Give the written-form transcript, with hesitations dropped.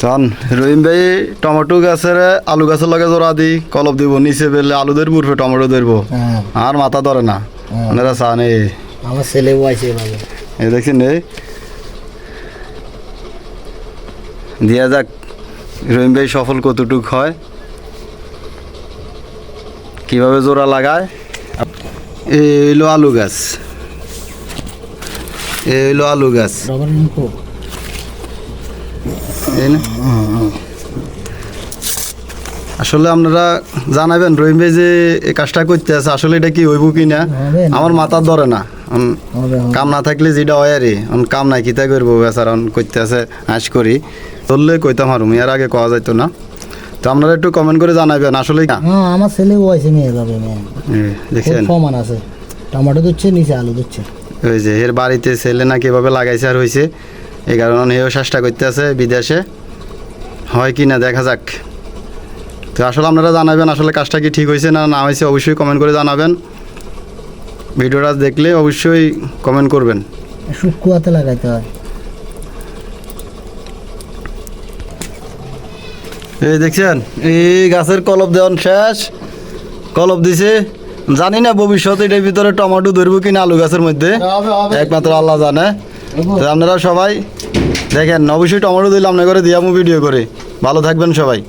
চান রহিম ভাই টমেটো গাছের আলু গাছের লগে জোড়া দি কলপ দিব নিচে বেলে আলু ধরবো উঠবে টমেটো ধরবো আর মাথা ধরে না আপনারা চান আমার ছেলে বয়সে ভালো এই দেখছেন দিয়া যাক রহিম ভাই সফল কতটুক হয় কিভাবে জোড়া লাগায় এই হইলো আলু গাছ এই হইলো আলু গাছ আসলে আপনারা জানাবেন রহিম ভাই যে এই কাজটা করতে আছে আসলে এটা কি হইব কি না আমার মাথা ধরে না কাম না থাকলে যেটা হয় আরে কাম নাই কিতা করবো বেচারা করতে আছে আশ করি ধরলে কইতাম আর এর আগে কওয়া যাইতো না তো আপনারা একটু কমেন্ট করে জানাবেন আসলে আমার ছেলে বয়সে মেয়ে যাবে দেখছেন সমান আছে টমেটো দিচ্ছে নিচে আলু দিচ্ছে ওই যে এর বাড়িতে ছেলে না কিভাবে লাগাইছে আর হয়েছে এই কারণে এও চেষ্টা করতে আছে বিদেশে হয় কি না দেখা যাক তো আসলে আপনারা জানাবেন আসলে কাজটা কি ঠিক হয়েছে না না হয়েছে অবশ্যই কমেন্ট করে জানাবেন ভিডিওটা দেখলে অবশ্যই কমেন্ট করবেন শুকুয়াতে লাগাইতে হয় এই দেখছেন এই গাছের কলপ দেওয়ান শেষ কলপ দিছে জানি না ভবিষ্যতে এটার ভিতরে টমেটো ধরবো কিনা আলু গাছের মধ্যে একমাত্র আল্লাহ জানে তো আপনারা সবাই দেখেন অবশ্যই টমেটো দিলে আপনার করে দিয়ামু ভিডিও করে ভালো থাকবেন সবাই।